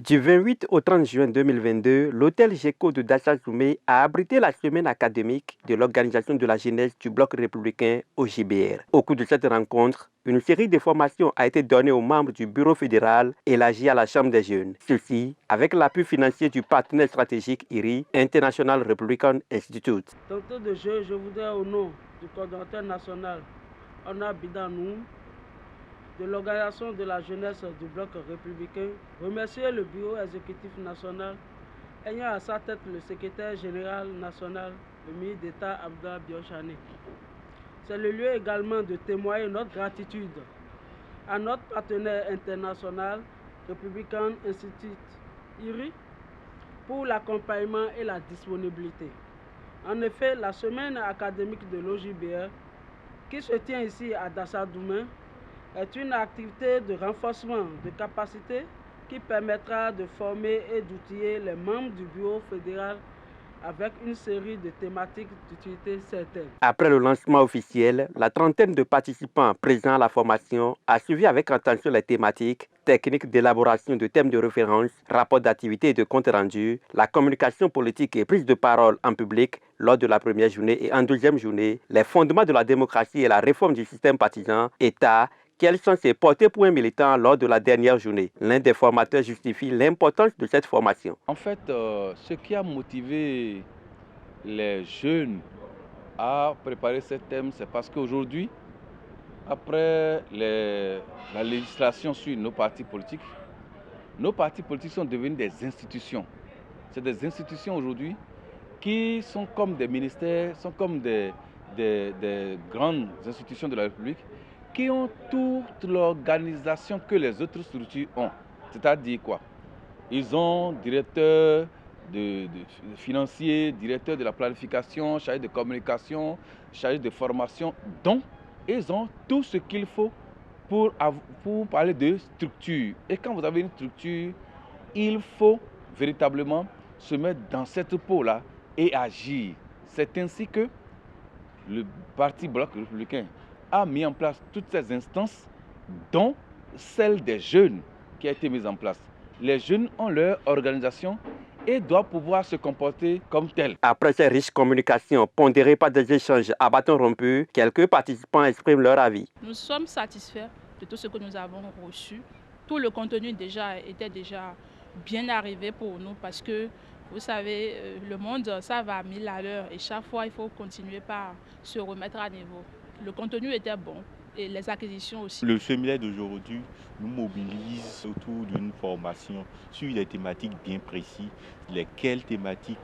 Du 28 au 30 juin 2022, l'hôtel GECO de Dassa-Zoumé a abrité la semaine académique de l'Organisation de la jeunesse du bloc républicain au JBR. Au cours de cette rencontre, une série de formations a été donnée aux membres du bureau fédéral élargi à la Chambre des jeunes. Ceci avec l'appui financier du partenaire stratégique IRI, International Republican Institute. Docteur de jeu, je voudrais au nom du coordonnateur national Honor Bidanou, de l'Organisation de la jeunesse du bloc républicain, remercier le bureau exécutif national ayant à sa tête le secrétaire général national, le ministre d'État Abdallah Biochane. C'est le lieu également de témoigner notre gratitude à notre partenaire international, Republican Institute, IRI, pour l'accompagnement et la disponibilité. En effet, la semaine académique de l'OJBR, qui se tient ici à Dassa-Zoumé, est une activité de renforcement de capacité qui permettra de former et d'outiller les membres du bureau fédéral avec une série de thématiques d'utilité certaine. Après le lancement officiel, la trentaine de participants présents à la formation a suivi avec attention les thématiques, techniques d'élaboration de thèmes de référence, rapports d'activité et de compte rendu, la communication politique et prise de parole en public lors de la première journée et en deuxième journée, les fondements de la démocratie et la réforme du système partisan, État. Quelles sont ses portées pour un militant lors de la dernière journée? L'un des formateurs justifie l'importance de cette formation. En fait, ce qui a motivé les jeunes à préparer ce thème, c'est parce qu'aujourd'hui, après la législation sur nos partis politiques sont devenus des institutions. C'est des institutions aujourd'hui qui sont comme des ministères, sont comme des grandes institutions de la République, qui ont toute l'organisation que les autres structures ont. C'est-à-dire quoi? Ils ont directeur de financier, directeur de la planification, chargé de communication, chargé de formation. Donc, ils ont tout ce qu'il faut pour parler de structure. Et quand vous avez une structure, il faut véritablement se mettre dans cette peau-là et agir. C'est ainsi que le Parti bloc républicain a mis en place toutes ces instances, dont celle des jeunes qui a été mise en place. Les jeunes ont leur organisation et doivent pouvoir se comporter comme tels. Après ces riches communications pondérées par des échanges à bâton rompu, quelques participants expriment leur avis. Nous sommes satisfaits de tout ce que nous avons reçu. Tout le contenu était déjà bien arrivé pour nous parce que, vous savez, le monde, ça va à 1000 à l'heure et chaque fois, il faut continuer par se remettre à niveau. Le contenu était bon et les acquisitions aussi. Le séminaire d'aujourd'hui nous mobilise autour d'une formation sur des thématiques bien précises, lesquelles thématiques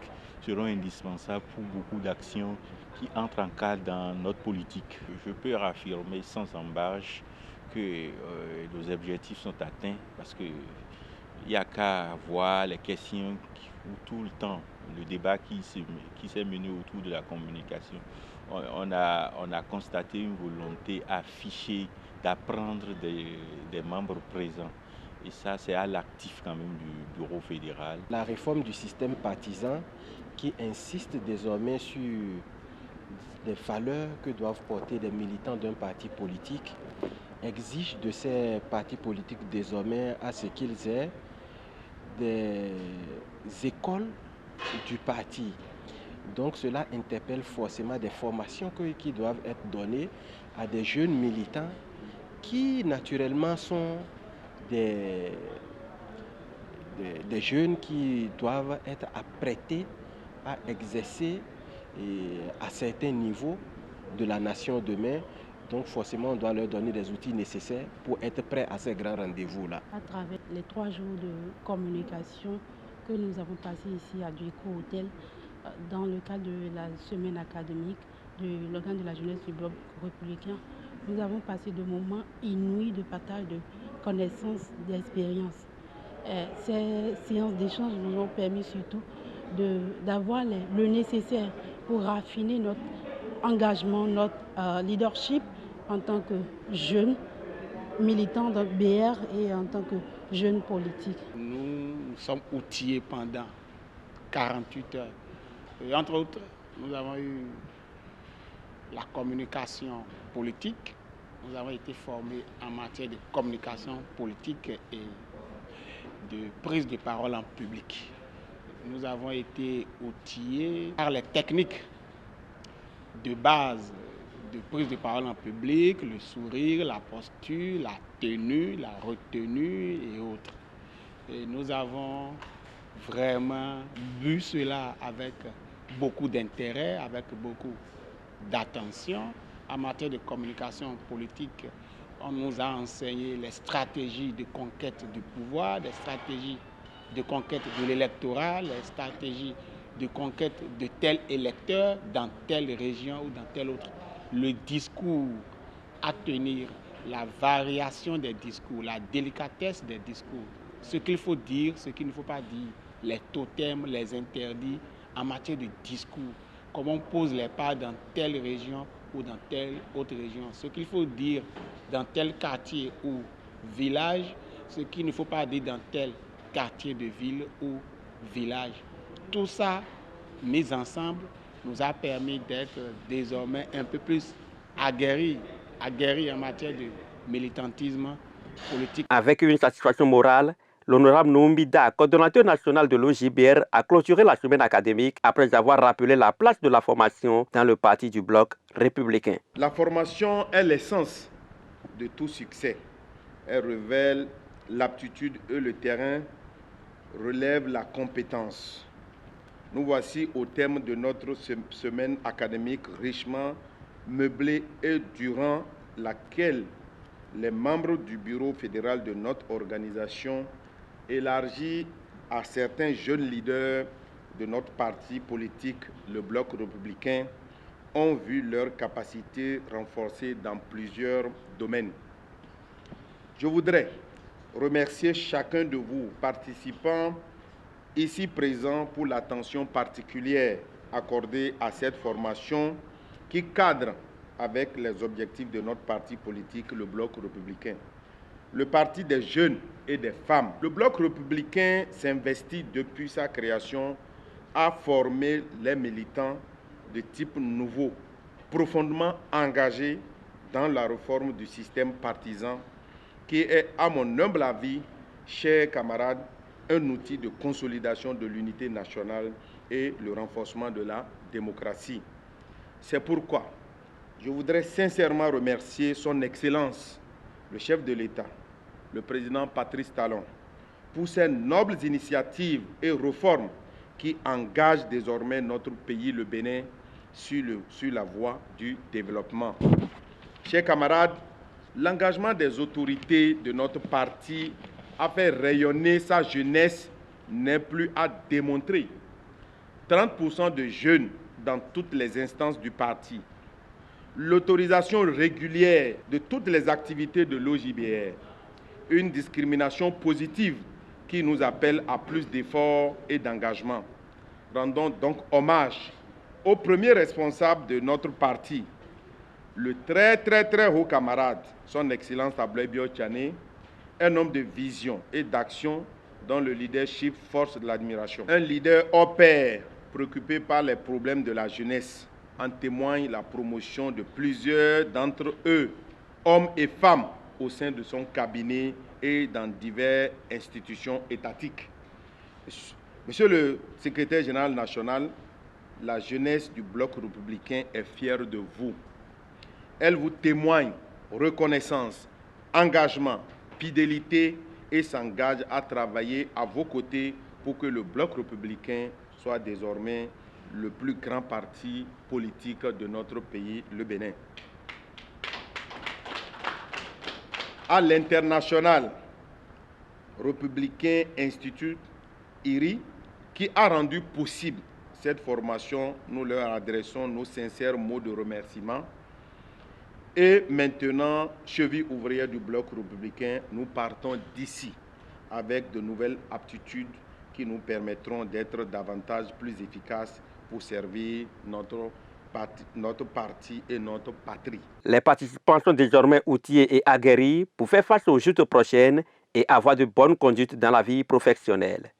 seront indispensables pour beaucoup d'actions qui entrent en cadre dans notre politique. Je peux réaffirmer sans embâche que nos objectifs sont atteints parce que il n'y a qu'à voir les questions où tout le temps, le débat qui s'est mené autour de la communication. On a constaté une volonté affichée d'apprendre des membres présents. Et ça, c'est à l'actif quand même du bureau fédéral. La réforme du système partisan qui insiste désormais sur les valeurs que doivent porter les militants d'un parti politique exige de ces partis politiques désormais à ce qu'ils aient des écoles du parti. Donc cela interpelle forcément des formations qui doivent être données à des jeunes militants qui naturellement sont des jeunes qui doivent être apprêtés à exercer à certains niveaux de la nation demain. Donc forcément, on doit leur donner des outils nécessaires pour être prêts à ces grands rendez-vous-là. À travers les 3 jours de communication que nous avons passés ici à GECO Hotel, dans le cadre de la semaine académique de l'organe de la jeunesse du bloc républicain, nous avons passé de moments inouïs de partage de connaissances, d'expériences. Ces séances d'échange nous ont permis surtout d'avoir le nécessaire pour raffiner notre engagement, notre leadership en tant que jeune militant de BR et en tant que jeune politique. Nous sommes outillés pendant 48 heures. Et entre autres, nous avons eu la communication politique. Nous avons été formés en matière de communication politique et de prise de parole en public. Nous avons été outillés par les techniques de base de prise de parole en public, le sourire, la posture, la tenue, la retenue et autres. Et nous avons vraiment vu cela avec beaucoup d'intérêt, avec beaucoup d'attention. En matière de communication politique, on nous a enseigné les stratégies de conquête du pouvoir, les stratégies de conquête de l'électorat, les stratégies de conquête de tel électeur dans telle région ou dans telle autre. Le discours à tenir, la variation des discours, la délicatesse des discours, ce qu'il faut dire, ce qu'il ne faut pas dire, les totems, les interdits en matière de discours, comment on pose les pas dans telle région ou dans telle autre région, ce qu'il faut dire dans tel quartier ou village, ce qu'il ne faut pas dire dans tel quartier de ville ou village. Tout ça, mis ensemble, nous a permis d'être désormais un peu plus aguerris en matière de militantisme politique. Avec une satisfaction morale, l'honorable Noumbida, coordonnateur national de l'OJBR, a clôturé la semaine académique après avoir rappelé la place de la formation dans le parti du bloc républicain. La formation est l'essence de tout succès. Elle révèle l'aptitude et le terrain relève la compétence. Nous voici au terme de notre semaine académique richement meublée et durant laquelle les membres du bureau fédéral de notre organisation, élargi à certains jeunes leaders de notre parti politique, le Bloc républicain, ont vu leurs capacités renforcées dans plusieurs domaines. Je voudrais remercier chacun de vous, participants ici présents, pour l'attention particulière accordée à cette formation qui cadre avec les objectifs de notre parti politique, le Bloc républicain. Le parti des jeunes et des femmes. Le Bloc républicain s'investit depuis sa création à former les militants de type nouveau, profondément engagés dans la réforme du système partisan, qui est, à mon humble avis, chers camarades, un outil de consolidation de l'unité nationale et le renforcement de la démocratie. C'est pourquoi je voudrais sincèrement remercier son Excellence, le chef de l'État, le président Patrice Talon, pour ces nobles initiatives et réformes qui engagent désormais notre pays, le Bénin, sur la voie du développement. Chers camarades, l'engagement des autorités de notre parti à faire rayonner sa jeunesse n'est plus à démontrer. 30% de jeunes dans toutes les instances du parti. L'autorisation régulière de toutes les activités de l'OJBR. Une discrimination positive qui nous appelle à plus d'efforts et d'engagement. Rendons donc hommage au premier responsable de notre parti, le très haut camarade, son Excellence Ablaye Biotchane, un homme de vision et d'action dont le leadership force de l'admiration. Un leader hors pair, préoccupé par les problèmes de la jeunesse. En témoigne la promotion de plusieurs d'entre eux, hommes et femmes, au sein de son cabinet et dans diverses institutions étatiques. Monsieur le secrétaire général national, la jeunesse du Bloc républicain est fière de vous. Elle vous témoigne reconnaissance, engagement, fidélité et s'engage à travailler à vos côtés pour que le Bloc républicain soit désormais le plus grand parti politique de notre pays, le Bénin. À l'international, Républicain Institute IRI, qui a rendu possible cette formation, nous leur adressons nos sincères mots de remerciement. Et maintenant, cheville ouvrière du Bloc républicain, nous partons d'ici avec de nouvelles aptitudes qui nous permettront d'être davantage plus efficaces pour servir notre parti et notre patrie. Les participants sont désormais outillés et aguerris pour faire face aux joutes prochaines et avoir de bonnes conduites dans la vie professionnelle.